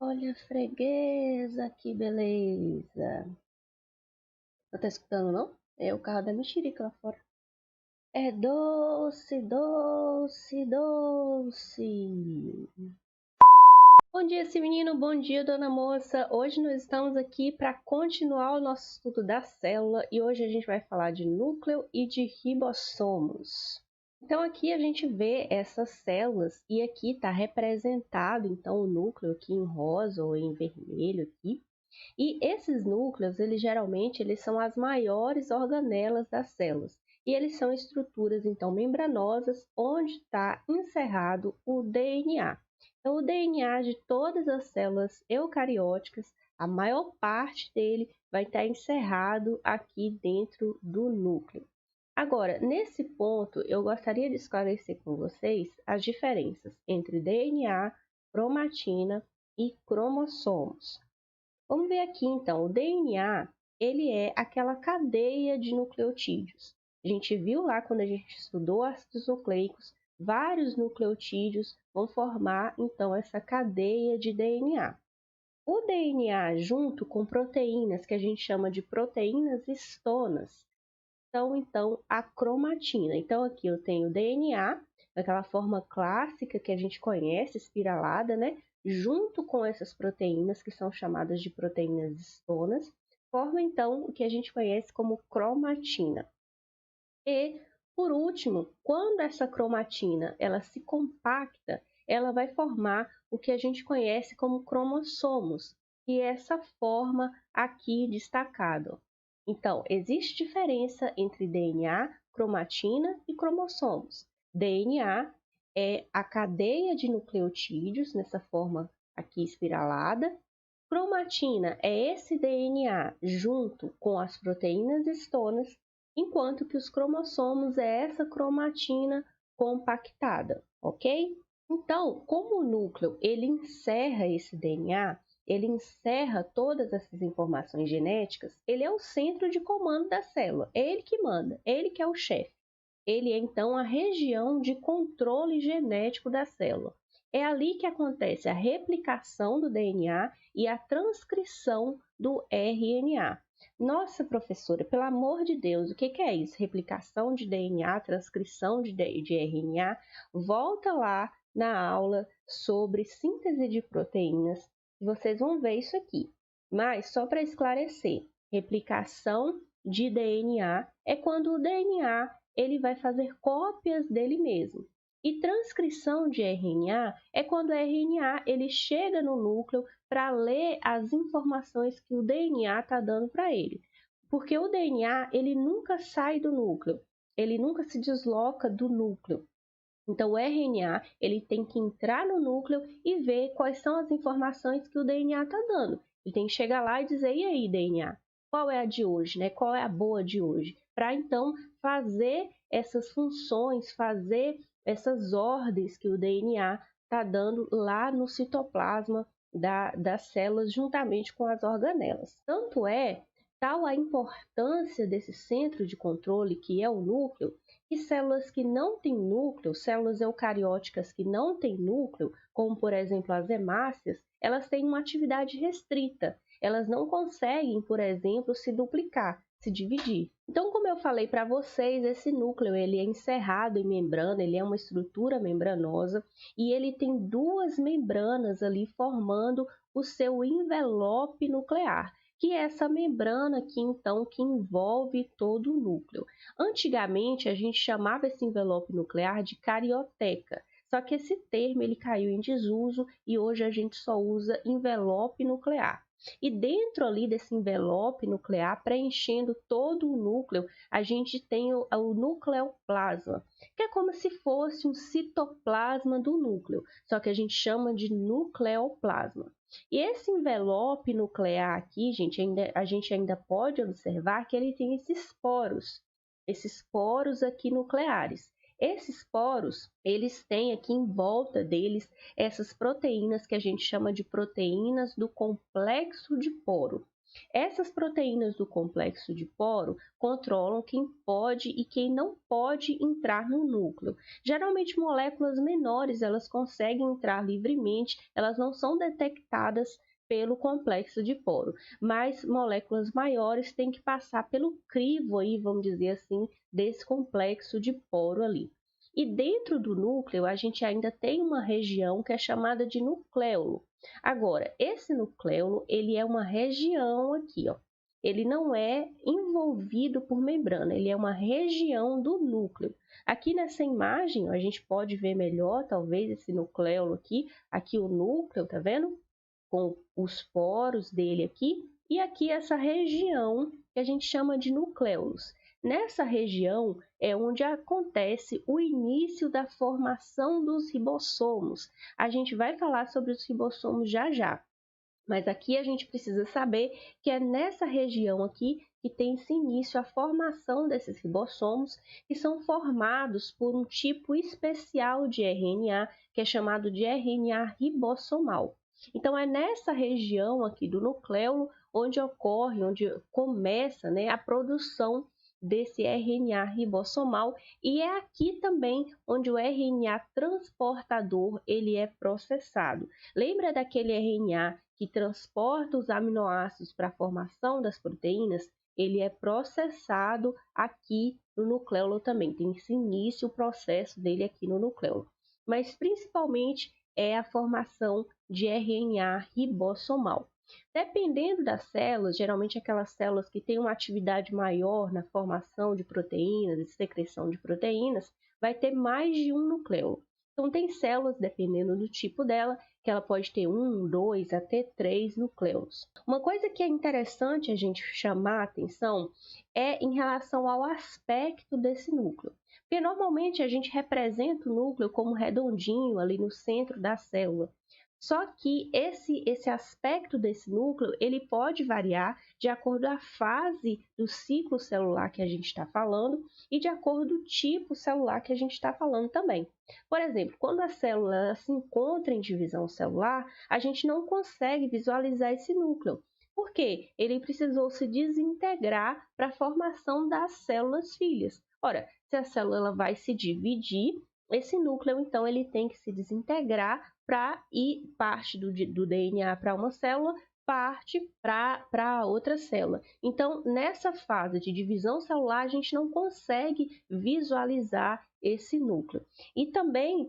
Olha a freguesa, que beleza. Não tá escutando, não? É o carro da mexerica lá fora. É doce, doce, doce. Bom dia, esse menino. Bom dia, dona moça. Hoje nós estamos aqui para continuar o nosso estudo da célula e hoje a gente vai falar de núcleo e de ribossomos. Então aqui a gente vê essas células e aqui está representado então o núcleo aqui em rosa ou em vermelho aqui. E esses núcleos, eles são as maiores organelas das células. E eles são estruturas, então, membranosas, onde está encerrado o DNA. Então, o DNA de todas as células eucarióticas, a maior parte dele vai estar encerrado aqui dentro do núcleo. Agora, nesse ponto, eu gostaria de esclarecer com vocês as diferenças entre DNA, cromatina e cromossomos. Vamos ver aqui então, o DNA, ele é aquela cadeia de nucleotídeos. A gente viu lá quando a gente estudou ácidos nucleicos, vários nucleotídeos vão formar então essa cadeia de DNA. O DNA junto com proteínas que a gente chama de proteínas histonas, são então a cromatina. Então aqui eu tenho o DNA, daquela forma clássica que a gente conhece, espiralada, né? Junto com essas proteínas, que são chamadas de proteínas histonas, forma então o que a gente conhece como cromatina. E, por último, quando essa cromatina ela se compacta, ela vai formar o que a gente conhece como cromossomos, que é essa forma aqui destacada. Então, existe diferença entre DNA, cromatina e cromossomos. DNA é a cadeia de nucleotídeos, nessa forma aqui espiralada. Cromatina é esse DNA junto com as proteínas histonas, enquanto que os cromossomos é essa cromatina compactada, ok? Então, como o núcleo ele encerra esse DNA, ele encerra todas essas informações genéticas, ele é o centro de comando da célula, é ele que manda, é ele que é o chefe. Ele é então a região de controle genético da célula. É ali que acontece a replicação do DNA e a transcrição do RNA. Nossa, professora, pelo amor de Deus, o que é isso? Replicação de DNA, transcrição de RNA? Volta lá na aula sobre síntese de proteínas e vocês vão ver isso aqui. Mas, só para esclarecer, replicação de DNA é quando o DNA ele vai fazer cópias dele mesmo. E transcrição de RNA é quando o RNA ele chega no núcleo para ler as informações que o DNA está dando para ele. Porque o DNA ele nunca sai do núcleo, ele nunca se desloca do núcleo. Então, o RNA ele tem que entrar no núcleo e ver quais são as informações que o DNA está dando. Ele tem que chegar lá e dizer, e aí, DNA, qual é a de hoje, né? Qual é a boa de hoje? Para, então, fazer essas funções, fazer essas ordens que o DNA está dando lá no citoplasma das células, juntamente com as organelas. Tanto é tal a importância desse centro de controle, que é o núcleo, e células que não têm núcleo, células eucarióticas que não têm núcleo, como por exemplo as hemácias, elas têm uma atividade restrita. Elas não conseguem, por exemplo, se duplicar, se dividir. Então, como eu falei para vocês, esse núcleo ele é encerrado em membrana, ele é uma estrutura membranosa e ele tem duas membranas ali formando o seu envelope nuclear, que é essa membrana aqui então que envolve todo o núcleo. Antigamente, a gente chamava esse envelope nuclear de carioteca, só que esse termo ele caiu em desuso e hoje a gente só usa envelope nuclear. E dentro ali desse envelope nuclear, preenchendo todo o núcleo, a gente tem o nucleoplasma, que é como se fosse um citoplasma do núcleo, só que a gente chama de nucleoplasma. E esse envelope nuclear aqui, gente, a gente ainda pode observar que ele tem esses poros aqui nucleares. Esses poros, eles têm aqui em volta deles essas proteínas que a gente chama de proteínas do complexo de poro. Essas proteínas do complexo de poro controlam quem pode e quem não pode entrar no núcleo. Geralmente moléculas menores, elas conseguem entrar livremente, elas não são detectadas pelo complexo de poro, mas moléculas maiores têm que passar pelo crivo aí, vamos dizer assim, desse complexo de poro ali. E dentro do núcleo, a gente ainda tem uma região que é chamada de nucléolo. Agora, esse nucléolo, ele é uma região aqui, ó. Ele não é envolvido por membrana, ele é uma região do núcleo. Aqui nessa imagem, ó, a gente pode ver melhor, talvez, esse nucléolo aqui. Aqui o núcleo, tá vendo? Com os poros dele aqui. E aqui essa região que a gente chama de nucléolos. Nessa região é onde acontece o início da formação dos ribossomos. A gente vai falar sobre os ribossomos já já, mas aqui a gente precisa saber que é nessa região aqui que tem esse início a formação desses ribossomos, que são formados por um tipo especial de RNA, que é chamado de RNA ribossomal. Então é nessa região aqui do nucléolo onde ocorre, onde começa, né, a produção desse RNA ribossomal, e é aqui também onde o RNA transportador ele é processado. Lembra daquele RNA que transporta os aminoácidos para a formação das proteínas? Ele é processado aqui no nucléolo também, tem esse início, o processo dele aqui no nucléolo. Mas principalmente é a formação de RNA ribossomal. Dependendo das células, geralmente aquelas células que têm uma atividade maior na formação de proteínas e secreção de proteínas, vai ter mais de um nucléolo. Então, tem células, dependendo do tipo dela, que ela pode ter 1, 2, até 3 nucléolos. Uma coisa que é interessante a gente chamar a atenção é em relação ao aspecto desse núcleo. Porque normalmente a gente representa o núcleo como redondinho ali no centro da célula. Só que esse aspecto desse núcleo, ele pode variar de acordo com a fase do ciclo celular que a gente está falando e de acordo com o tipo celular que a gente está falando também. Por exemplo, quando a célula se encontra em divisão celular, a gente não consegue visualizar esse núcleo. Por quê? Ele precisou se desintegrar para a formação das células filhas. Ora, se a célula vai se dividir, esse núcleo, então, ele tem que se desintegrar para ir parte do DNA para uma célula, parte para outra célula. Então, nessa fase de divisão celular, a gente não consegue visualizar esse núcleo. E também,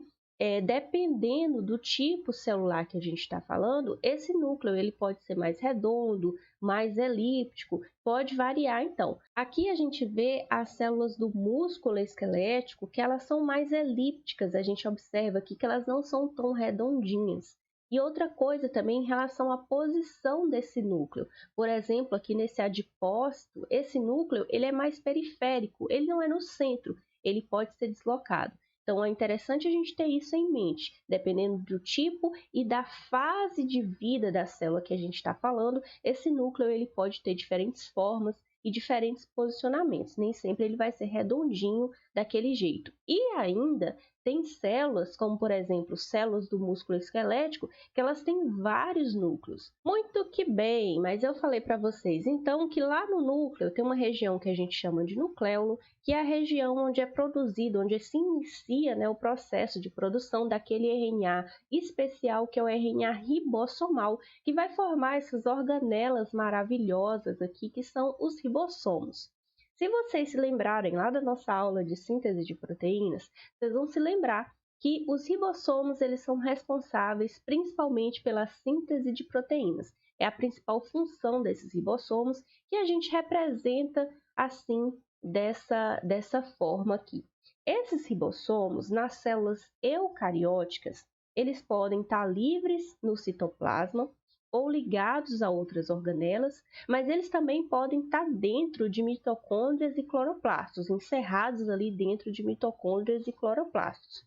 dependendo do tipo celular que a gente está falando, esse núcleo ele pode ser mais redondo, mais elíptico, pode variar então. Aqui a gente vê as células do músculo esquelético, que elas são mais elípticas, a gente observa aqui que elas não são tão redondinhas. E outra coisa também em relação à posição desse núcleo. Por exemplo, aqui nesse adipócito, esse núcleo ele é mais periférico, ele não é no centro, ele pode ser deslocado. Então, é interessante a gente ter isso em mente, dependendo do tipo e da fase de vida da célula que a gente está falando, esse núcleo ele pode ter diferentes formas e diferentes posicionamentos, nem sempre ele vai ser redondinho daquele jeito. E ainda tem células, como por exemplo, células do músculo esquelético, que elas têm vários núcleos. Muito que bem, mas eu falei para vocês então que lá no núcleo tem uma região que a gente chama de nucléolo, que é a região onde é produzido, onde se inicia, né, o processo de produção daquele RNA especial, que é o RNA ribossomal, que vai formar essas organelas maravilhosas aqui, que são os ribossomos. Se vocês se lembrarem lá da nossa aula de síntese de proteínas, vocês vão se lembrar que os ribossomos eles são responsáveis principalmente pela síntese de proteínas. É a principal função desses ribossomos, que a gente representa assim dessa forma aqui. Esses ribossomos, nas células eucarióticas, eles podem estar livres no citoplasma ou ligados a outras organelas, mas eles também podem estar dentro de mitocôndrias e cloroplastos, encerrados ali dentro de mitocôndrias e cloroplastos.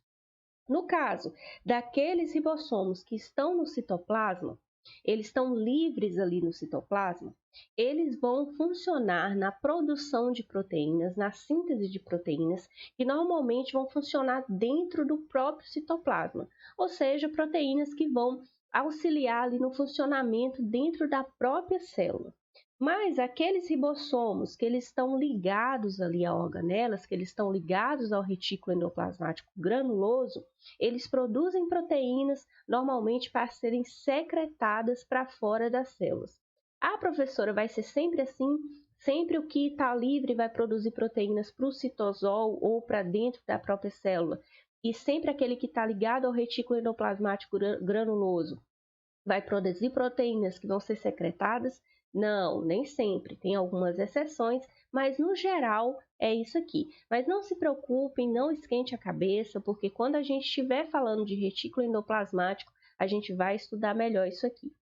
No caso daqueles ribossomos que estão no citoplasma, eles estão livres ali no citoplasma, eles vão funcionar na produção de proteínas, na síntese de proteínas, que normalmente vão funcionar dentro do próprio citoplasma, ou seja, proteínas que vão auxiliar ali no funcionamento dentro da própria célula. Mas aqueles ribossomos que eles estão ligados ali a organelas, que eles estão ligados ao retículo endoplasmático granuloso, eles produzem proteínas normalmente para serem secretadas para fora das células. A professora vai ser sempre assim, sempre o que está livre vai produzir proteínas para o citosol ou para dentro da própria célula, e sempre aquele que está ligado ao retículo endoplasmático granuloso vai produzir proteínas que vão ser secretadas? Não, nem sempre. Tem algumas exceções, mas no geral é isso aqui. Mas não se preocupem, não esquente a cabeça, porque quando a gente estiver falando de retículo endoplasmático, a gente vai estudar melhor isso aqui.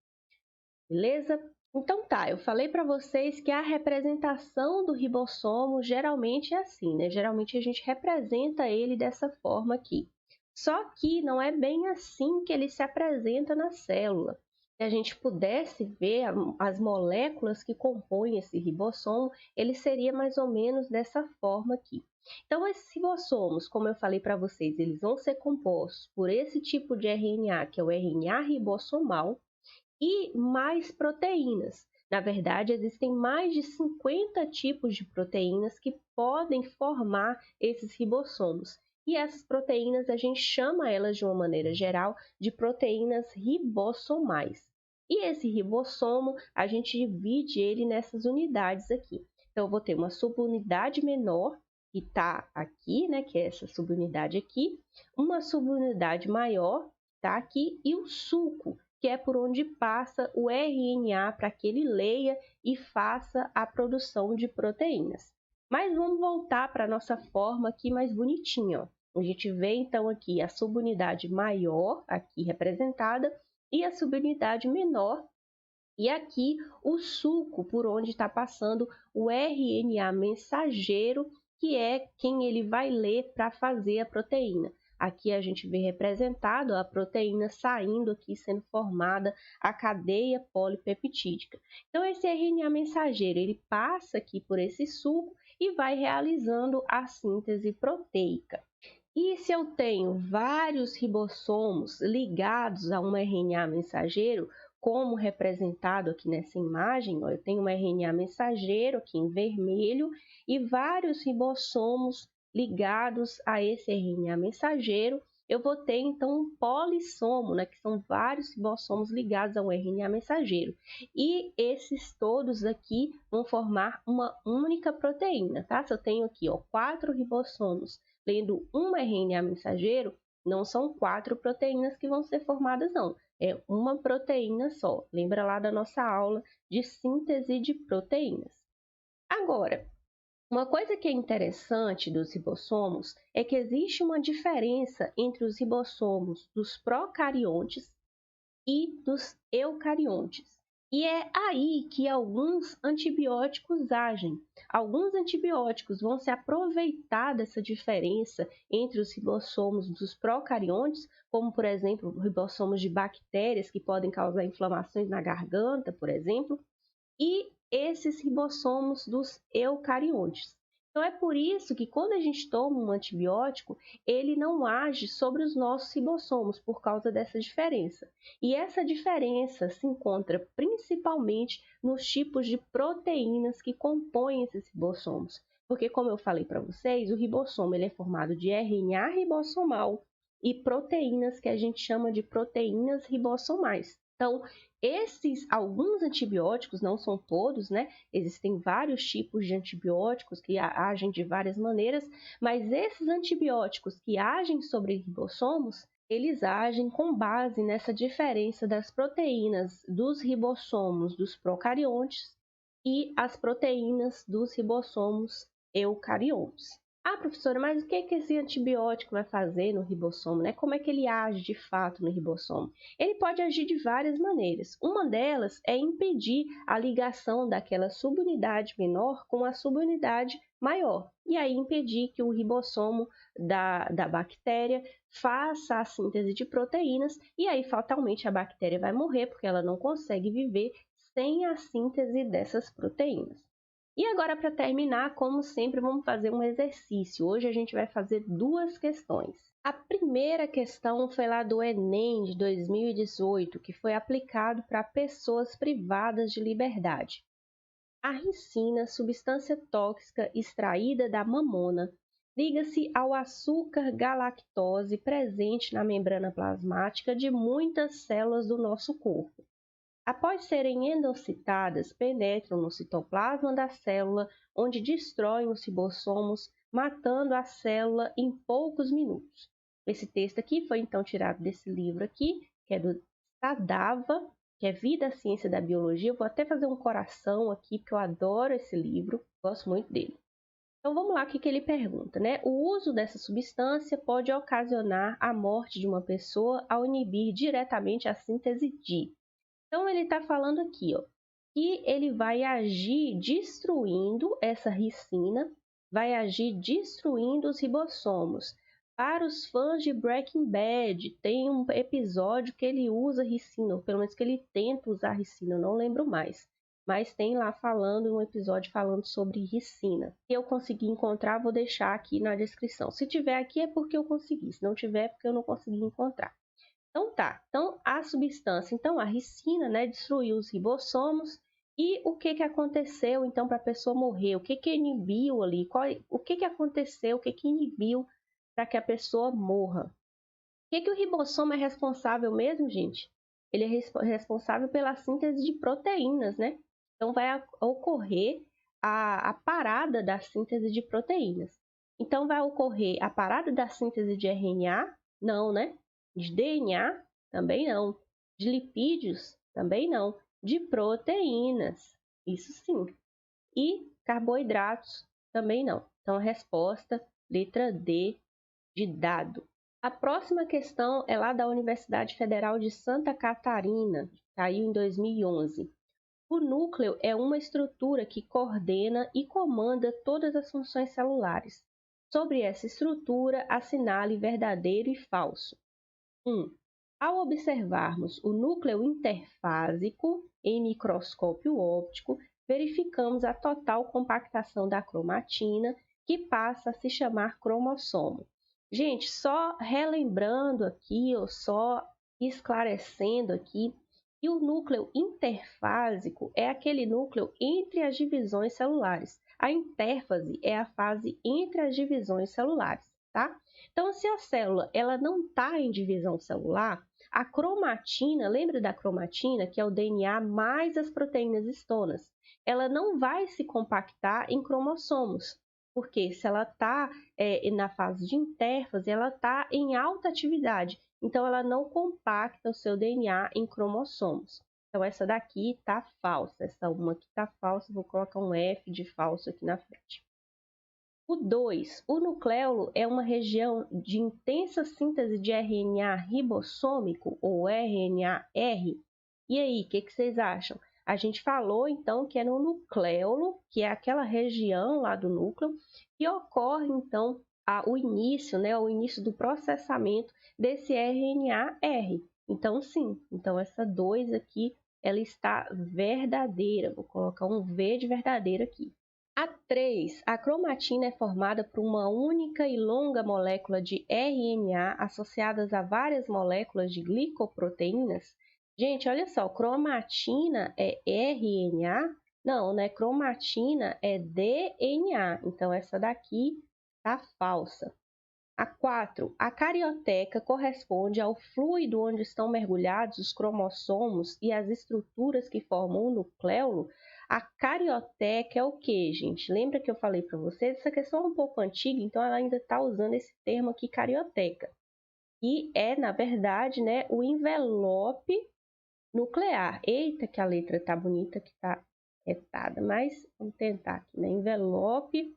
Beleza? Então tá, eu falei para vocês que a representação do ribossomo geralmente é assim, né? Geralmente a gente representa ele dessa forma aqui. Só que não é bem assim que ele se apresenta na célula. Se a gente pudesse ver as moléculas que compõem esse ribossomo, ele seria mais ou menos dessa forma aqui. Então, esses ribossomos, como eu falei para vocês, eles vão ser compostos por esse tipo de RNA, que é o RNA ribossomal, e mais proteínas. Na verdade, existem mais de 50 tipos de proteínas que podem formar esses ribossomos. E essas proteínas, a gente chama elas de uma maneira geral de proteínas ribossomais. E esse ribossomo, a gente divide ele nessas unidades aqui. Então, eu vou ter uma subunidade menor, que está aqui, né, que é essa subunidade aqui, uma subunidade maior, que está aqui, e o sulco, que é por onde passa o RNA para que ele leia e faça a produção de proteínas. Mas vamos voltar para a nossa forma aqui mais bonitinha. Ó. A gente vê então aqui a subunidade maior, aqui representada, e a subunidade menor, e aqui o sulco por onde está passando o RNA mensageiro, que é quem ele vai ler para fazer a proteína. Aqui a gente vê representado a proteína saindo aqui, sendo formada a cadeia polipeptídica. Então, esse RNA mensageiro, ele passa aqui por esse sulco e vai realizando a síntese proteica. E se eu tenho vários ribossomos ligados a um RNA mensageiro, como representado aqui nessa imagem, ó, eu tenho um RNA mensageiro aqui em vermelho e vários ribossomos ligados a esse RNA mensageiro, eu vou ter então um polissomo, né, que são vários ribossomos ligados a um RNA mensageiro. E esses todos aqui vão formar uma única proteína, tá? Se eu tenho aqui, ó, 4 ribossomos lendo um RNA mensageiro, não são 4 proteínas que vão ser formadas, não. É uma proteína só. Lembra lá da nossa aula de síntese de proteínas. Agora, uma coisa que é interessante dos ribossomos é que existe uma diferença entre os ribossomos dos procariontes e dos eucariontes. E é aí que alguns antibióticos agem. Alguns antibióticos vão se aproveitar dessa diferença entre os ribossomos dos procariontes, como, por exemplo, ribossomos de bactérias que podem causar inflamações na garganta, por exemplo, e esses ribossomos dos eucariontes. Então, é por isso que quando a gente toma um antibiótico, ele não age sobre os nossos ribossomos, por causa dessa diferença. E essa diferença se encontra principalmente nos tipos de proteínas que compõem esses ribossomos. Porque, como eu falei para vocês, o ribossomo ele é formado de RNA ribossomal e proteínas que a gente chama de proteínas ribossomais. Então, alguns antibióticos, não são todos, né? Existem vários tipos de antibióticos que agem de várias maneiras, mas esses antibióticos que agem sobre ribossomos, eles agem com base nessa diferença das proteínas dos ribossomos dos procariontes e as proteínas dos ribossomos eucariontes. Ah, professora, mas o que esse antibiótico vai fazer no ribossomo, né? Como é que ele age de fato no ribossomo? Ele pode agir de várias maneiras. Uma delas é impedir a ligação daquela subunidade menor com a subunidade maior. E aí impedir que o ribossomo da bactéria faça a síntese de proteínas e aí fatalmente a bactéria vai morrer porque ela não consegue viver sem a síntese dessas proteínas. E agora, para terminar, como sempre, vamos fazer um exercício. Hoje a gente vai fazer 2 questões. A primeira questão foi lá do Enem de 2018, que foi aplicado para pessoas privadas de liberdade. A ricina, substância tóxica extraída da mamona, liga-se ao açúcar galactose presente na membrana plasmática de muitas células do nosso corpo. Após serem endocitadas, penetram no citoplasma da célula, onde destroem os ribossomos, matando a célula em poucos minutos. Esse texto aqui foi então tirado desse livro aqui, que é do Sadava, que é Vida, a Ciência da Biologia. Eu vou até fazer um coração aqui, porque eu adoro esse livro, gosto muito dele. Então vamos lá, o que ele pergunta, né? O uso dessa substância pode ocasionar a morte de uma pessoa ao inibir diretamente a síntese de. Então ele está falando aqui, ó, que ele vai agir destruindo essa ricina, vai agir destruindo os ribossomos. Para os fãs de Breaking Bad, tem um episódio que ele usa ricina, ou pelo menos que ele tenta usar ricina, eu não lembro mais. Mas tem lá falando, um episódio falando sobre ricina. Se eu conseguir encontrar, vou deixar aqui na descrição. Se tiver aqui é porque eu consegui, se não tiver é porque eu não consegui encontrar. Então tá, então a substância, então a ricina, né, destruiu os ribossomos. E o que aconteceu então para a pessoa morrer? O que inibiu ali? O que aconteceu? O que inibiu para que a pessoa morra? O que o ribossomo é responsável mesmo, gente? Ele é responsável pela síntese de proteínas, né? Então vai ocorrer a parada da síntese de proteínas. Então vai ocorrer a parada da síntese de RNA? Não, né? De DNA? Também não. De lipídios? Também não. De proteínas? Isso sim. E carboidratos? Também não. Então a resposta, letra D, de dado. A próxima questão é lá da Universidade Federal de Santa Catarina, caiu em 2011. O núcleo é uma estrutura que coordena e comanda todas as funções celulares. Sobre essa estrutura, assinale verdadeiro e falso. 1. Ao observarmos o núcleo interfásico em microscópio óptico, verificamos a total compactação da cromatina, que passa a se chamar cromossomo. Gente, só relembrando aqui, ou só esclarecendo aqui, que o núcleo interfásico é aquele núcleo entre as divisões celulares. A intérfase é a fase entre as divisões celulares, tá? Então, se a célula ela não está em divisão celular, a cromatina, lembra da cromatina, que é o DNA mais as proteínas histonas, ela não vai se compactar em cromossomos, porque se ela está na fase de intérfase, ela está em alta atividade, então ela não compacta o seu DNA em cromossomos. Então essa daqui está falsa, essa uma aqui está falsa, vou colocar um F de falso aqui na frente. O 2, o nucleolo é uma região de intensa síntese de RNA ribossômico, ou RNA-R. E aí, o que vocês acham? A gente falou, então, que é no nucleolo, que é aquela região lá do núcleo, que ocorre, então, o início, né, o início do processamento desse RNA-R. Então, sim, então essa 2 aqui, ela está verdadeira. Vou colocar um V de verdadeiro aqui. A 3, a cromatina é formada por uma única e longa molécula de RNA associadas a várias moléculas de glicoproteínas. Gente, olha só, cromatina é RNA? Não, né? Cromatina é DNA. Então, essa daqui tá falsa. A 4, a carioteca corresponde ao fluido onde estão mergulhados os cromossomos e as estruturas que formam o nucleolo. A carioteca é o que, gente? Lembra que eu falei para vocês? Essa questão é um pouco antiga, então ela ainda está usando esse termo aqui, carioteca. E é, na verdade, né, o envelope nuclear. Eita, que a letra tá bonita, que tá retada, mas vamos tentar aqui, né? Envelope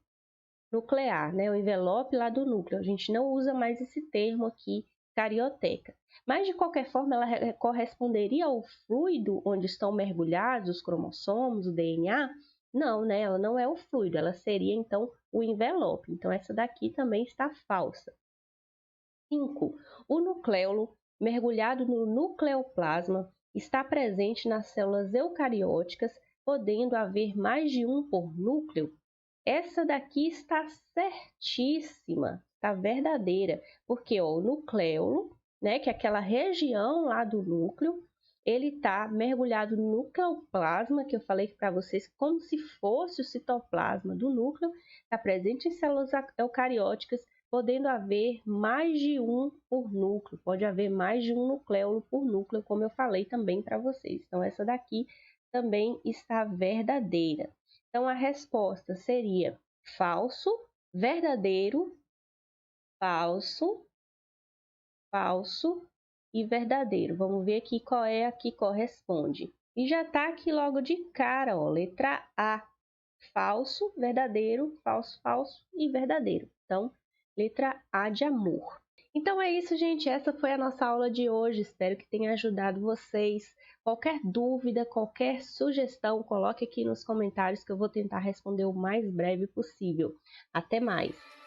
nuclear, né? O envelope lá do núcleo. A gente não usa mais esse termo aqui, carioteca. Mas, de qualquer forma, ela corresponderia ao fluido onde estão mergulhados os cromossomos, o DNA? Não, né? Ela não é o fluido, ela seria, então, o envelope. Então, essa daqui também está falsa. 5. O nucleolo, mergulhado no nucleoplasma, está presente nas células eucarióticas, podendo haver mais de um por núcleo. Essa daqui está certíssima, está verdadeira, porque ó, o nucleolo, né, que é aquela região lá do núcleo, ele está mergulhado no nucleoplasma, que eu falei para vocês, como se fosse o citoplasma do núcleo, está presente em células eucarióticas, podendo haver mais de um por núcleo, pode haver mais de um nucleolo por núcleo, como eu falei também para vocês. Então, essa daqui também está verdadeira. Então, a resposta seria falso, verdadeiro, falso, falso e verdadeiro. Vamos ver aqui qual é a que corresponde. E já está aqui logo de cara, ó, letra A. Falso, verdadeiro, falso, falso e verdadeiro. Então, letra A de amor. Então é isso, gente. Essa foi a nossa aula de hoje. Espero que tenha ajudado vocês. Qualquer dúvida, qualquer sugestão, coloque aqui nos comentários que eu vou tentar responder o mais breve possível. Até mais!